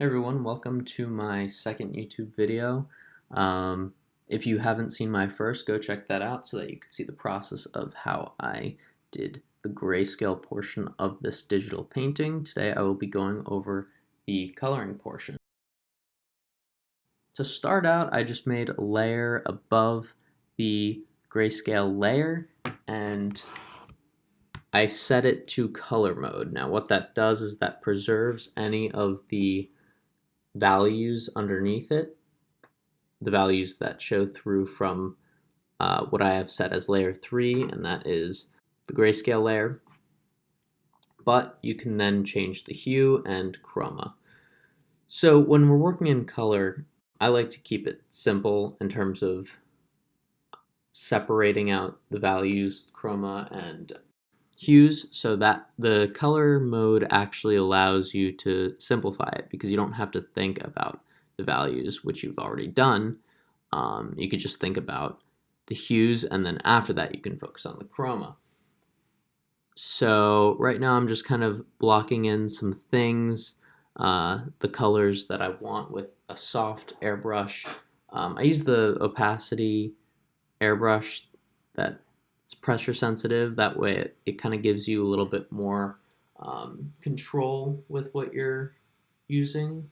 Hey everyone, welcome to my second YouTube video. If you haven't seen my first, go check that out so that you can see the process of how I did the grayscale portion of this digital painting. Today I will be going over the coloring portion. To start out, I just made a layer above the grayscale layer and I set it to color mode. Now what that does is that preserves any of the values underneath it, the values that show through from what I have set as layer 3, and that is the grayscale layer. But you can then change the hue and chroma. So when we're working in color, I like to keep it simple in terms of separating out the values, chroma and hues, so that the color mode actually allows you to simplify it because you don't have to think about the values, which you've already done. You could just think about the hues, and then after that you can focus on the chroma. So right now I'm just kind of blocking in some things, the colors that I want with a soft airbrush. I use the opacity airbrush that it's pressure sensitive. That way it kind of gives you a little bit more control with what you're using.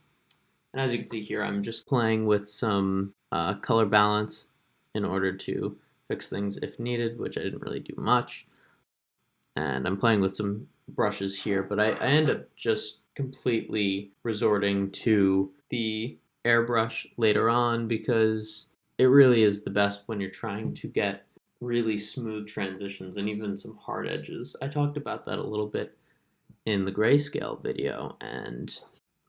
And as you can see here, I'm just playing with some color balance in order to fix things if needed, which I didn't really do much. And I'm playing with some brushes here, but I end up just completely resorting to the airbrush later on because it really is the best when you're trying to get really smooth transitions and even some hard edges. I talked about that a little bit in the grayscale video, and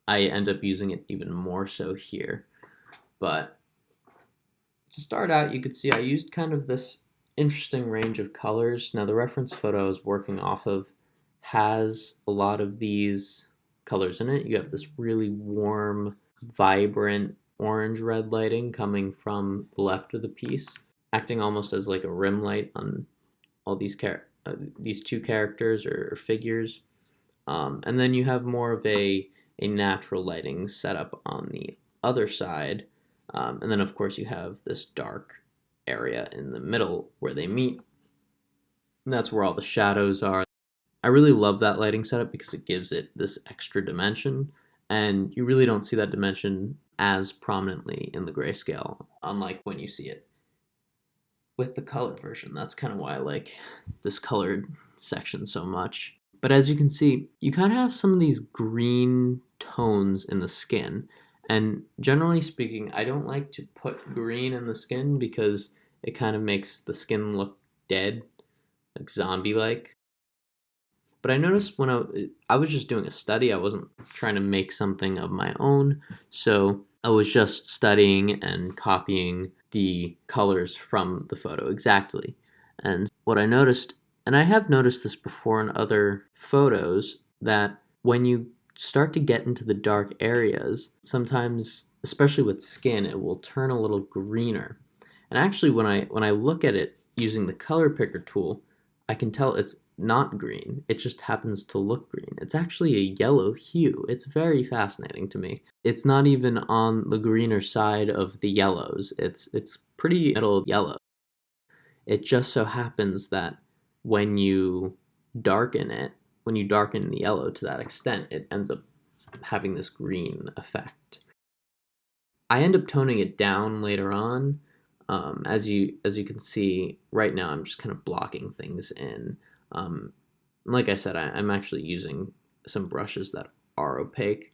I end up using it even more so here. But to start out, you could see I used kind of this interesting range of colors. Now the reference photo I was working off of has a lot of these colors in it. You have this really warm, vibrant orange-red lighting coming from the left of the piece, acting almost as like a rim light on all these two characters or figures. And then you have more of a natural lighting setup on the other side. And then of course you have this dark area in the middle where they meet. And that's where all the shadows are. I really love that lighting setup because it gives it this extra dimension, and you really don't see that dimension as prominently in the grayscale, unlike when you see it with the colored version. That's kind of why I like this colored section so much. But as you can see, you kind of have some of these green tones in the skin. And generally speaking, I don't like to put green in the skin because it kind of makes the skin look dead, like zombie-like. But I noticed when I was just doing a study, I wasn't trying to make something of my own, so I was just studying and copying the colors from the photo exactly. And what I noticed, and I have noticed this before in other photos, that when you start to get into the dark areas, sometimes, especially with skin, it will turn a little greener. And actually when I look at it using the color picker tool, I can tell it's not green. It just happens to look green. It's actually a yellow hue. It's very fascinating to me. It's not even on the greener side of the yellows. It's pretty middle yellow. It just so happens that when you darken it, when you darken the yellow to that extent, it ends up having this green effect. I end up toning it down later on. As you can see, right now I'm just kind of blocking things in. Like I said, I'm actually using some brushes that are opaque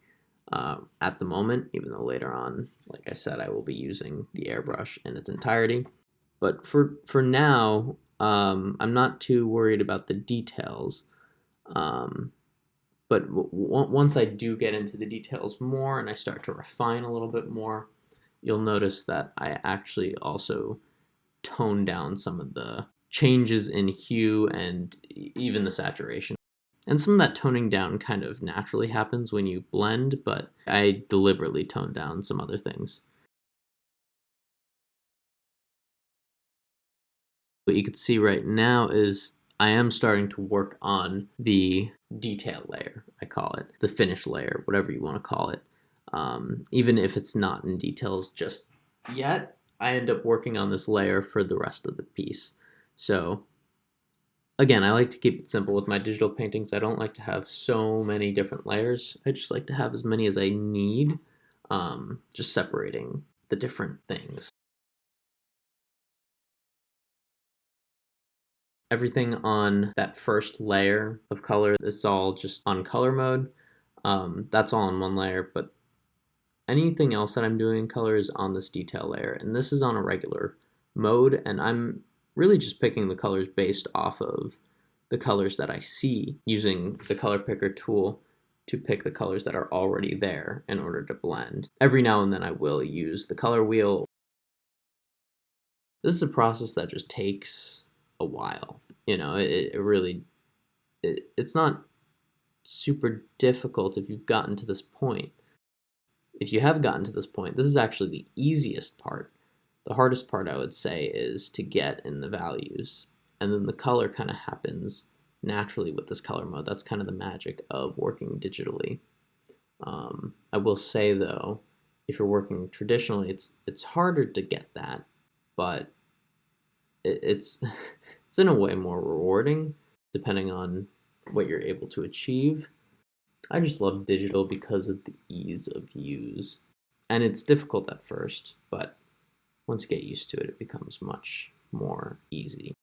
at the moment, even though later on, like I said, I will be using the airbrush in its entirety. But for now, I'm not too worried about the details. But once I do get into the details more and I start to refine a little bit more, you'll notice that I actually also tone down some of the changes in hue and even the saturation. And some of that toning down kind of naturally happens when you blend, but I deliberately tone down some other things. What you can see right now is I am starting to work on the detail layer, I call it, the finish layer, whatever you want to call it. Even if it's not in details just yet, I end up working on this layer for the rest of the piece. So again, I like to keep it simple with my digital paintings. I don't like to have so many different layers. I just like to have as many as I need, just separating the different things. Everything on that first layer of color is all just on color mode. That's all in one layer, but anything else that I'm doing in color is on this detail layer, and this is on a regular mode, and I'm really just picking the colors based off of the colors that I see, using the color picker tool to pick the colors that are already there in order to blend. Every now and then I will use the color wheel. This is a process that just takes a while. It's not super difficult if you've gotten to this point. If you have gotten to this point, this is actually the easiest part. The hardest part, I would say, is to get in the values. And then the color kind of happens naturally with this color mode. That's kind of the magic of working digitally. I will say, though, if you're working traditionally, it's harder to get that, but it's it's in a way more rewarding, depending on what you're able to achieve. I just love digital because of the ease of use. And it's difficult at first, but once you get used to it, it becomes much more easy.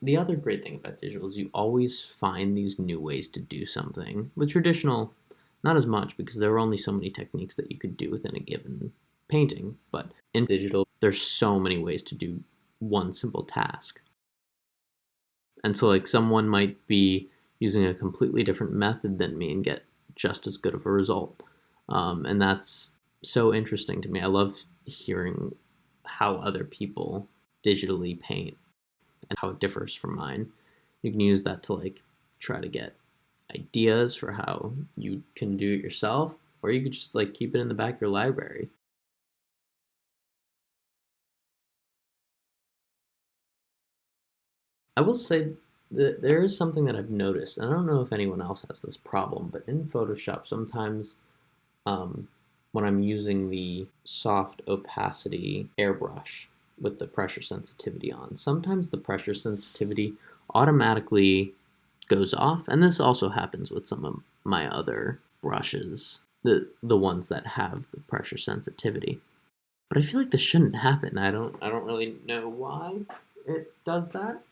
The other great thing about digital is you always find these new ways to do something. With traditional, not as much, because there are only so many techniques that you could do within a given painting. But in digital, there's so many ways to do one simple task. And so like someone might be using a completely different method than me and get just as good of a result. And that's so interesting to me. I love hearing how other people digitally paint and how it differs from mine. You can use that to like try to get ideas for how you can do it yourself, or you could just like keep it in the back of your library. I will say that there is something that I've noticed, and I don't know if anyone else has this problem, but in Photoshop sometimes um, when I'm using the soft opacity airbrush with the pressure sensitivity on, sometimes the pressure sensitivity automatically goes off, and this also happens with some of my other brushes, the ones that have the pressure sensitivity. But I feel like this shouldn't happen. I don't really know why it does that.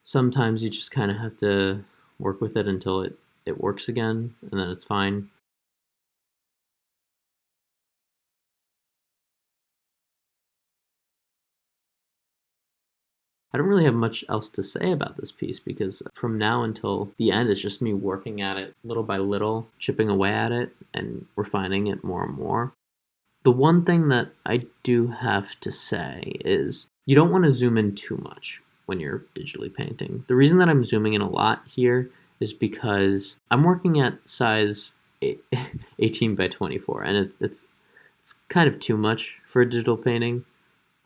Sometimes you just kind of have to work with it until it works again, and then it's fine. I don't really have much else to say about this piece, because from now until the end, it's just me working at it little by little, chipping away at it, and refining it more and more. The one thing that I do have to say is you don't want to zoom in too much when you're digitally painting. The reason that I'm zooming in a lot here is because I'm working at size 18 by 24, and it's kind of too much for a digital painting.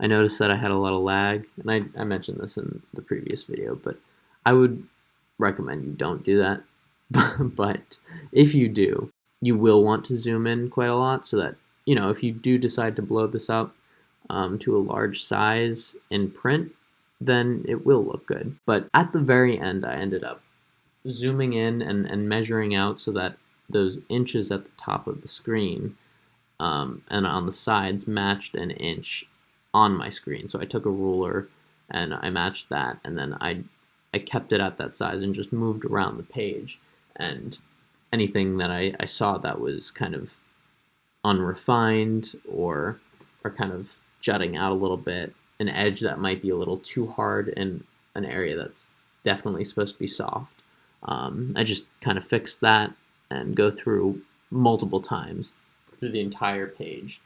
I noticed that I had a lot of lag, and I mentioned this in the previous video, but I would recommend you don't do that. But if you do, you will want to zoom in quite a lot so that, if you do decide to blow this up to a large size in print, then it will look good. But at the very end, I ended up zooming in and measuring out so that those inches at the top of the screen and on the sides matched an inch on my screen. So I took a ruler and I matched that, and then I kept it at that size and just moved around the page. And anything that I saw that was kind of unrefined or kind of jutting out a little bit, an edge that might be a little too hard in an area that's definitely supposed to be soft, I just kind of fix that and go through multiple times through the entire page,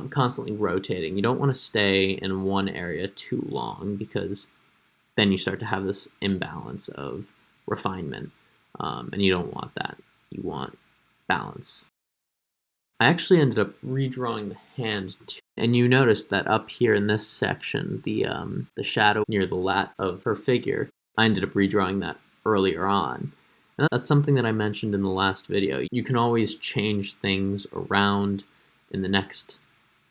constantly rotating. You don't want to stay in one area too long, because then you start to have this imbalance of refinement, and you don't want that. You want balance. I actually ended up redrawing the hand too. And you noticed that up here in this section, the shadow near the lat of her figure, I ended up redrawing that earlier on. And that's something that I mentioned in the last video. You can always change things around in the next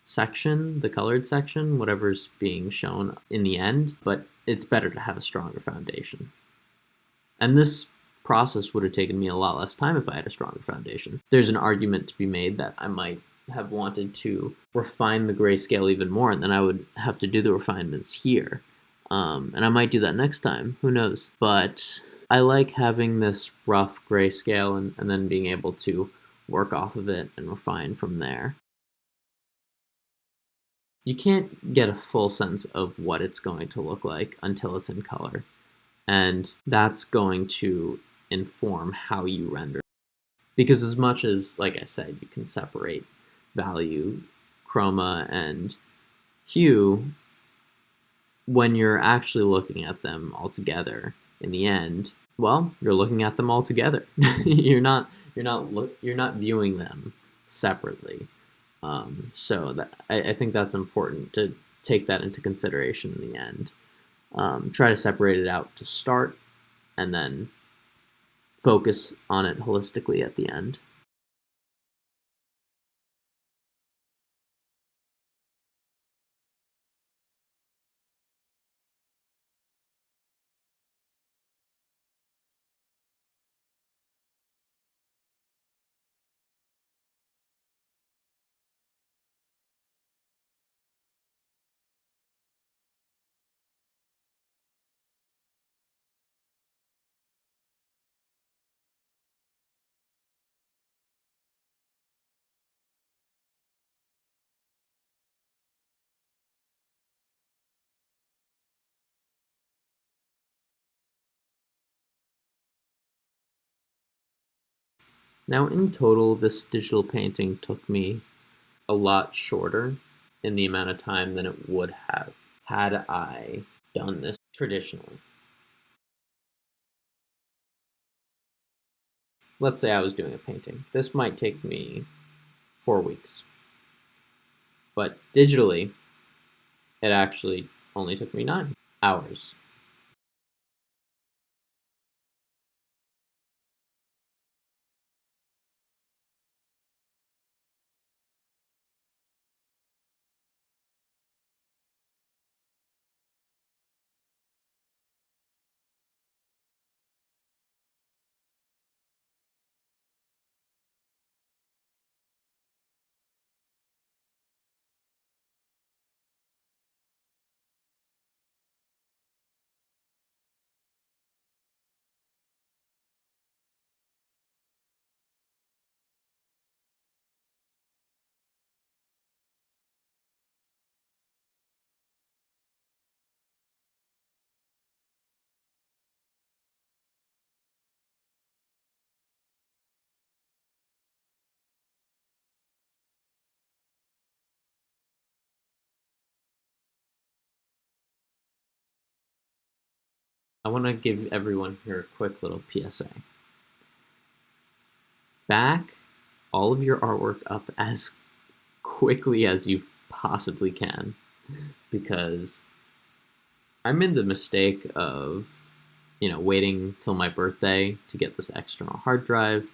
section, the colored section, whatever's being shown in the end, but it's better to have a stronger foundation. And this process would have taken me a lot less time if I had a stronger foundation. There's an argument to be made that I might have wanted to refine the grayscale even more, and then I would have to do the refinements here. And I might do that next time, who knows. But I like having this rough grayscale and then being able to work off of it and refine from there. You can't get a full sense of what it's going to look like until it's in color. And that's going to inform how you render. Because as much as, like I said, you can separate value, chroma, and hue, when you're actually looking at them all together in the end, well, you're looking at them all together. you're not viewing them separately. So I think that's important to take that into consideration in the end. Try to separate it out to start, and then focus on it holistically at the end. Now, in total, this digital painting took me a lot shorter in the amount of time than it would have had I done this traditionally. Let's say I was doing a painting. This might take me 4 weeks. But digitally, it actually only took me 9 hours. I want to give everyone here a quick little PSA. Back all of your artwork up as quickly as you possibly can, because I made the mistake of, waiting till my birthday to get this external hard drive.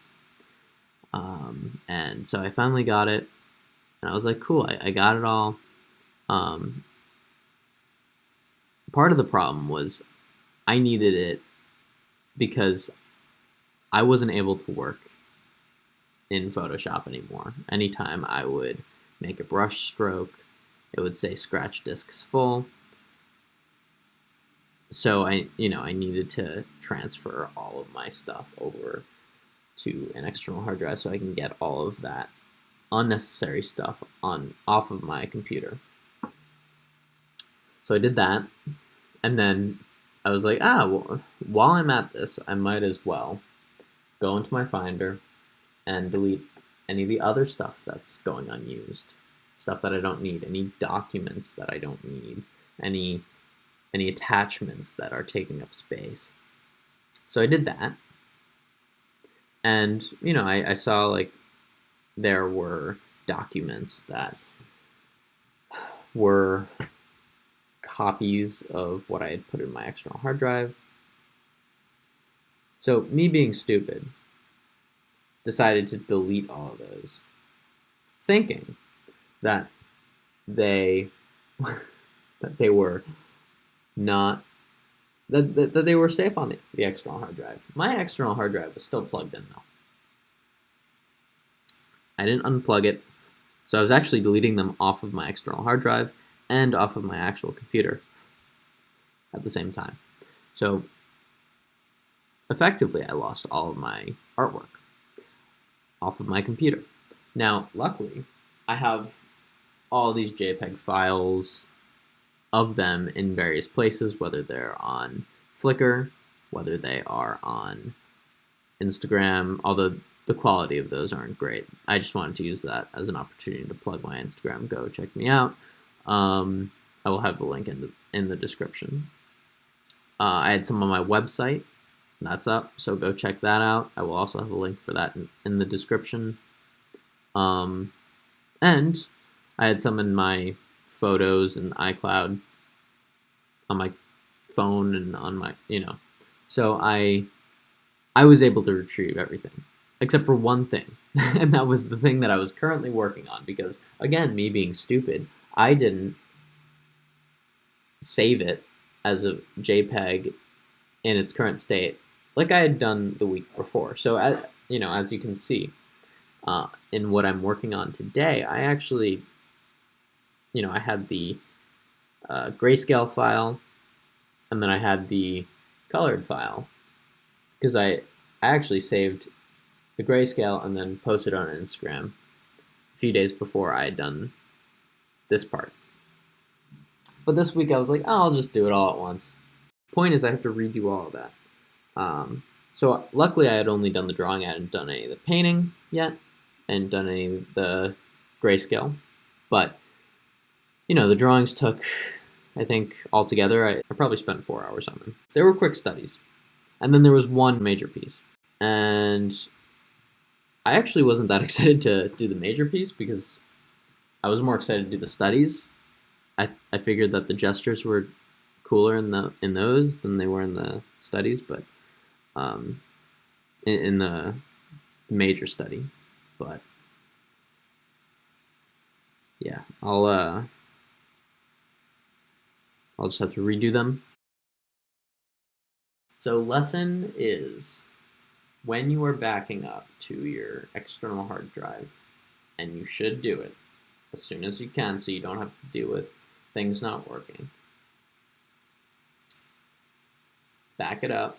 And so I finally got it, and I was like, cool, I got it all. Um, Part of the problem was I needed it because I wasn't able to work in Photoshop anymore. Anytime I would make a brush stroke, it would say scratch disks full. So I needed to transfer all of my stuff over to an external hard drive so I can get all of that unnecessary stuff off of my computer. So I did that, and then I was like, well, while I'm at this, I might as well go into my Finder and delete any of the other stuff that's going unused, stuff that I don't need, any documents that I don't need, any attachments that are taking up space. So I did that, and I saw like there were documents that were copies of what I had put in my external hard drive. So me being stupid, decided to delete all of those, thinking that they that they were not that they were safe on the external hard drive. My external hard drive was still plugged in though. I didn't unplug it, so I was actually deleting them off of my external hard drive and off of my actual computer at the same time. So effectively, I lost all of my artwork off of my computer. Now, luckily, I have all these JPEG files of them in various places, whether they're on Flickr, whether they are on Instagram, although the quality of those aren't great. I just wanted to use that as an opportunity to plug my Instagram. Go check me out. I will have the link in the description. I had some on my website. That's up, so go check that out. I will also have a link for that in the description. And I had some in my photos and iCloud on my phone and on my, So I was able to retrieve everything except for one thing. And that was the thing that I was currently working on because, again, me being stupid, I didn't save it as a JPEG in its current state like I had done the week before. So, as you can see, in what I'm working on today, I actually, I had the Greyscale file, and then I had the colored file, because I actually saved the Greyscale and then posted on Instagram a few days before I had done this part. But this week I was like, oh, I'll just do it all at once. Point is, I have to redo all of that. So luckily I had only done the drawing. I hadn't done any of the painting yet and done any of the Greyscale. But, the drawings took, I think, altogether, I probably spent 4 hours on them. They were quick studies. And then there was one major piece. And I actually wasn't that excited to do the major piece because I was more excited to do the studies. I figured that the gestures were cooler in those than they were in the studies, but in the major study. But yeah, I'll just have to redo them. So lesson is, when you are backing up to your external hard drive, and you should do it as soon as you can so you don't have to deal with things not working, back it up,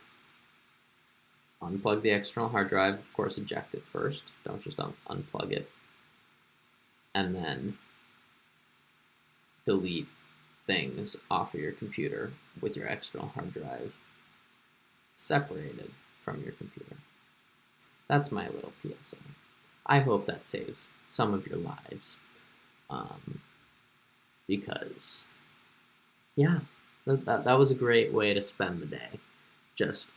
unplug the external hard drive, of course eject it first, don't just unplug it, and then delete things off of your computer with your external hard drive separated from your computer. That's my little PSA. I hope that saves some of your lives, because, yeah, that was a great way to spend the day, just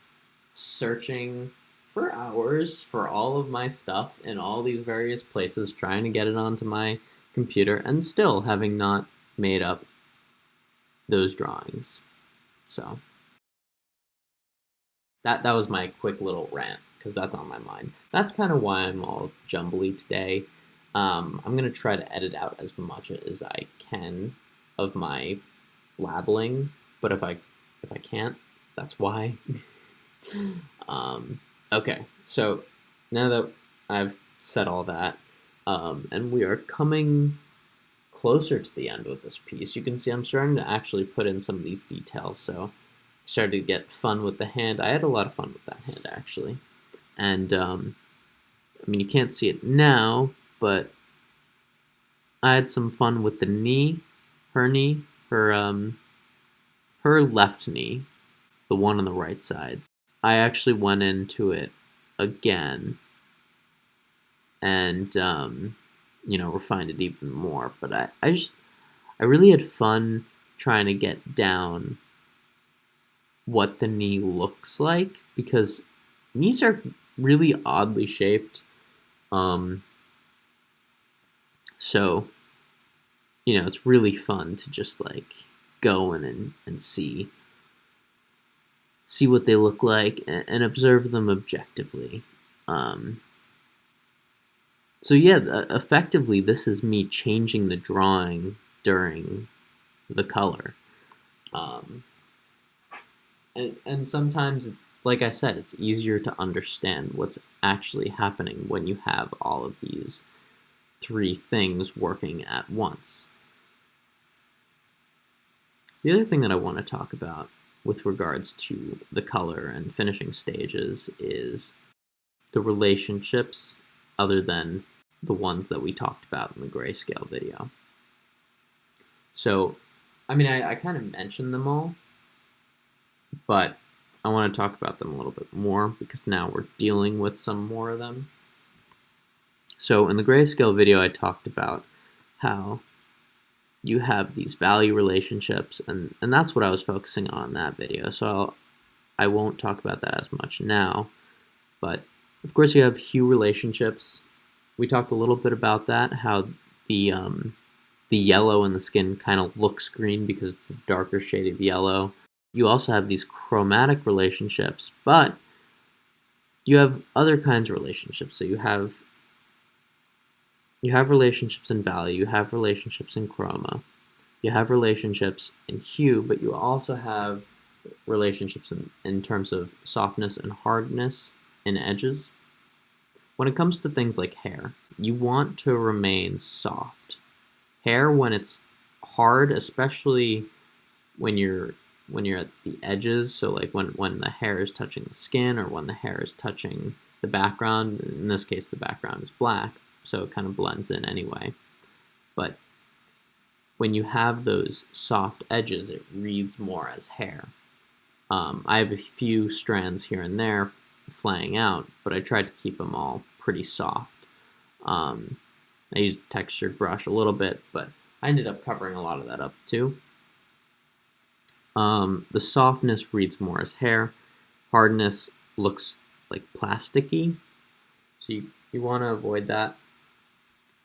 searching for hours for all of my stuff in all these various places, trying to get it onto my computer, and still having not made up those drawings. So that was my quick little rant, because that's on my mind. That's kind of why I'm all jumbly today. I'm going to try to edit out as much as I can of my blabbling, but if I can't, that's why. Okay, so now that I've said all that, and we are coming closer to the end with this piece, you can see I'm starting to actually put in some of these details, so I started to get fun with the hand. I had a lot of fun with that hand, actually. And, you can't see it now, but I had some fun with the knee, her left knee, the one on the right side. I actually went into it again and, refined it even more. But I really had fun trying to get down what the knee looks like, because knees are really oddly shaped. So, it's really fun to just go in and see see what they look like, and observe them objectively. So yeah, effectively, this is me changing the drawing during the color. Um, and sometimes, like I said, it's easier to understand what's actually happening when you have all of these three things working at once. The other thing that I want to talk about with regards to the color and finishing stages is the relationships other than the ones that we talked about in the Greyscale video. So, I mean, I kind of mentioned them all, but I want to talk about them a little bit more because now we're dealing with some more of them. So in the Greyscale video, I talked about how you have these value relationships, and that's what I was focusing on in that video. So I won't talk about that as much now, but of course you have hue relationships. We talked a little bit about that, how the yellow in the skin kind of looks green because it's a darker shade of yellow. You also have these chromatic relationships, but you have other kinds of relationships. So you have relationships in value, you have relationships in chroma, you have relationships in hue, but you also have relationships in terms of softness and hardness in edges. When it comes to things like hair, you want to remain soft. Hair, when it's hard, especially when you're at the edges, so like when the hair is touching the skin or when the hair is touching the background, in this case the background is black, so it kind of blends in anyway. But when you have those soft edges, it reads more as hair. I have a few strands here and there flaying out, but I tried to keep them all pretty soft. I used a textured brush a little bit, but I ended up covering a lot of that up too. The softness reads more as hair. Hardness looks like plasticky, so you want to avoid that.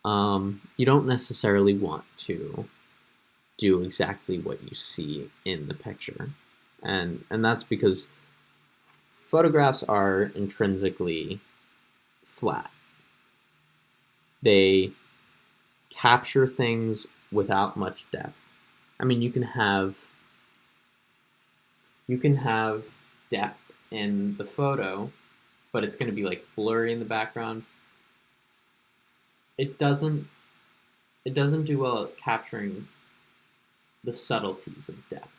You don't necessarily want to do exactly what you see in the picture, and that's because photographs are intrinsically flat. They capture things without much depth. I mean, you can have depth in the photo, but it's going to be like blurry in the background. It doesn't do well at capturing the subtleties of depth.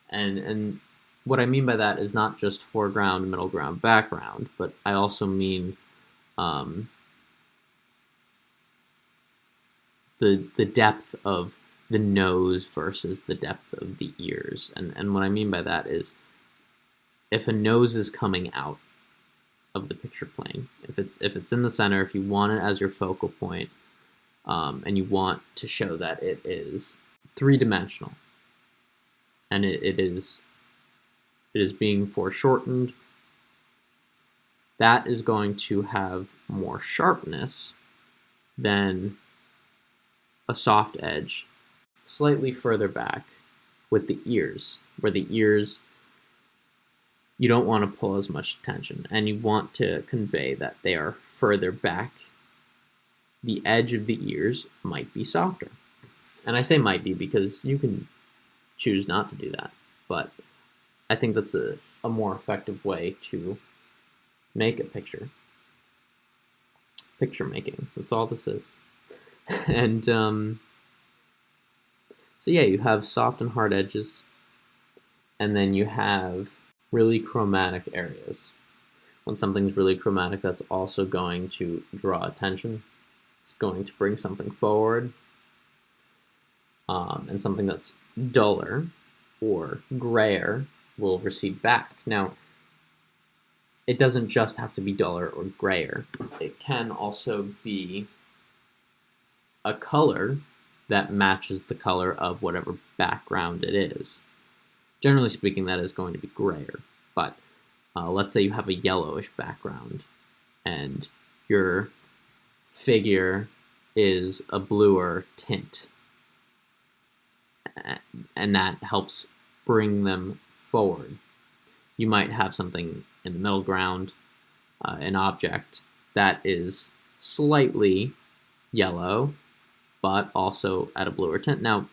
And what I mean by that is not just foreground, middle ground, background, but I also mean the depth of the nose versus the depth of the ears. And what I mean by that is if a nose is coming out of the picture plane, if it's in the center, if you want it as your focal point, and you want to show that it is three-dimensional, and it is being foreshortened, that is going to have more sharpness than a soft edge slightly further back with the ears, where the ears, you don't want to pull as much attention, and you want to convey that they are further back. The edge of the ears might be softer. And I say might be because you can choose not to do that, but I think that's a more effective way to make a picture. Picture making, that's all this is. And so yeah, you have soft and hard edges, and then you have really chromatic areas. When something's really chromatic, that's also going to draw attention. It's going to bring something forward. And something that's duller or grayer will recede back. Now, it doesn't just have to be duller or grayer. It can also be a color that matches the color of whatever background it is. Generally speaking, that is going to be grayer, but let's say you have a yellowish background and your figure is a bluer tint, and that helps bring them forward. you might have something in the middle ground, an object that is slightly yellow, but also at a bluer tint. Now,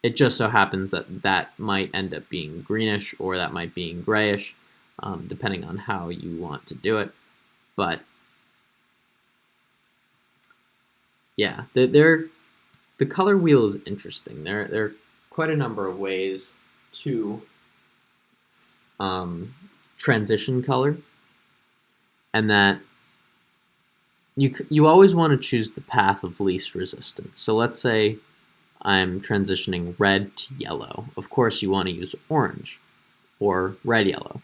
it just so happens that that might end up being greenish, or that might be grayish, depending on how you want to do it. But yeah, the color wheel is interesting. There are quite a number of ways to transition color, and that you always want to choose the path of least resistance. So let's say I'm transitioning red to yellow. Of course, you want to use orange or red-yellow.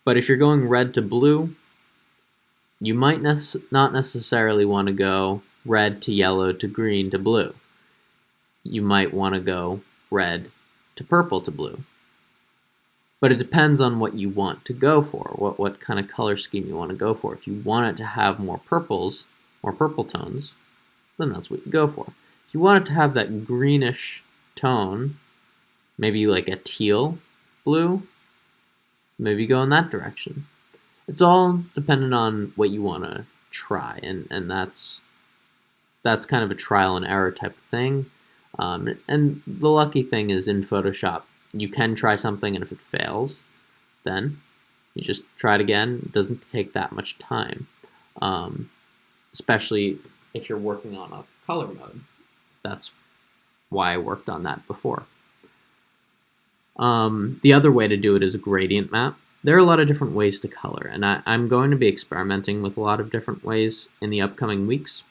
But if you're going red to blue, you might not necessarily want to go red to yellow to green to blue. You might want to go red to purple to blue. But it depends on what you want to go for, what kind of color scheme you want to go for. If you want it to have more purples, more purple tones, then that's what you go for. If you want it to have that greenish tone, maybe like a teal blue, maybe go in that direction. It's all dependent on what you want to try, and that's kind of a trial and error type of thing. And the lucky thing is, in Photoshop, you can try something, and if it fails, then you just try it again. It doesn't take that much time, especially if you're working on a color mode. That's why I worked on that before. The other way to do it is a gradient map. There are a lot of different ways to color, and I'm going to be experimenting with a lot of different ways in the upcoming weeks.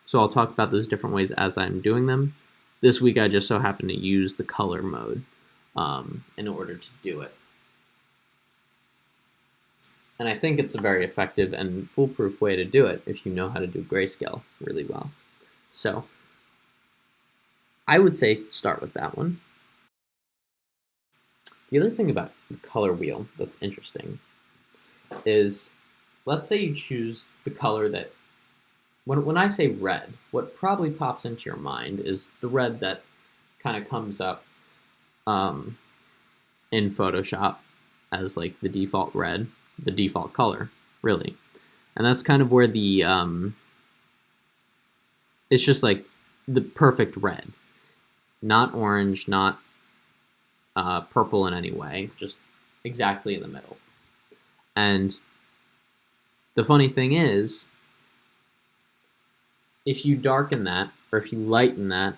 So I'll talk about those different ways as I'm doing them. This week I just so happened to use the color mode in order to do it. And I think it's a very effective and foolproof way to do it if you know how to do grayscale really well. So I would say start with that one. The other thing about the color wheel that's interesting is, let's say you choose the color that, when I say red, what probably pops into your mind is the red that kind of comes up in Photoshop as like the default red, the default color, really. And that's kind of where the, it's just like the perfect red. Not orange, not purple in any way, just exactly in the middle. And the funny thing is, if you darken that, or if you lighten that,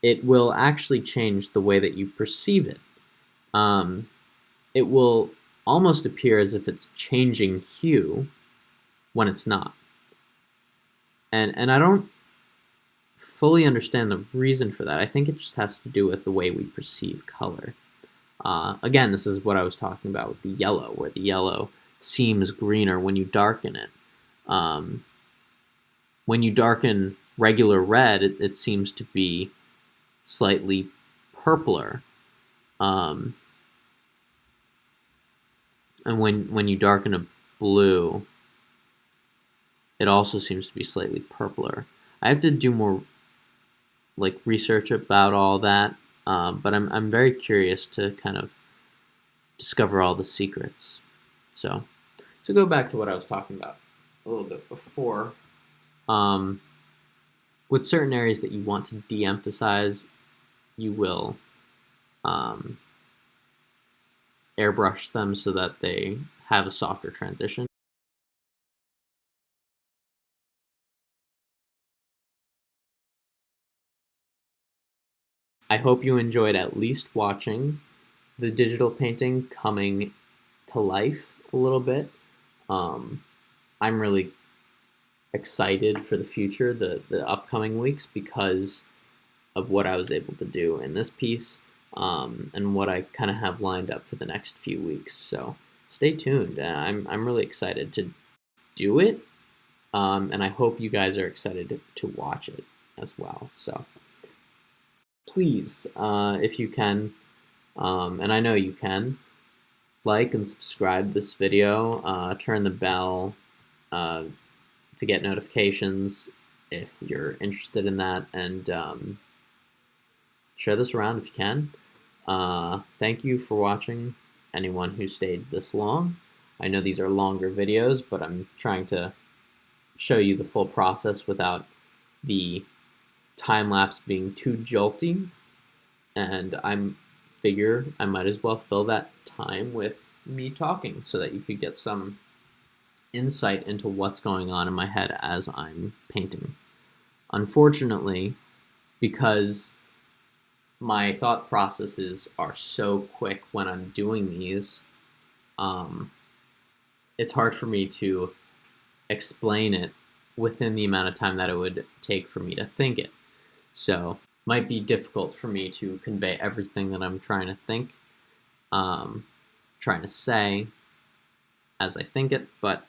it will actually change the way that you perceive it. It will almost appear as if it's changing hue when it's not. And I don't fully understand the reason for that. I think it just has to do with the way we perceive color. Again, this is what I was talking about with the yellow, where the yellow seems greener when you darken it. When you darken regular red, it seems to be slightly purpler. And when you darken a blue, it also seems to be slightly purpler. I have to do more like research about all that, but I'm very curious to kind of discover all the secrets. So go back to what I was talking about a little bit before. With certain areas that you want to de-emphasize, you will airbrush them so that they have a softer transition. I hope you enjoyed at least watching the digital painting coming to life a little bit. I'm really excited for the future, the upcoming weeks, because of what I was able to do in this piece, and what I kind of have lined up for the next few weeks. So stay tuned. I'm really excited to do it, and I hope you guys are excited to watch it as well. So please, if you can, and I know you can, like and subscribe this video, turn the bell to get notifications if you're interested in that, and share this around if you can. Thank you for watching, anyone who stayed this long. I know these are longer videos, but I'm trying to show you the full process without the time lapse being too jolty, and I figure I might as well fill that time with me talking so that you could get some insight into what's going on in my head as I'm painting. Unfortunately, because my thought processes are so quick when I'm doing these, um, it's hard for me to explain it within the amount of time that it would take for me to think it. So, might be difficult for me to convey everything that I'm trying to think, um, trying to say as I think it, but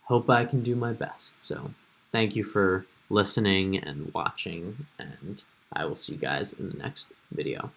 hope I can do my best. So, thank you for listening and watching, and I will see you guys in the next video.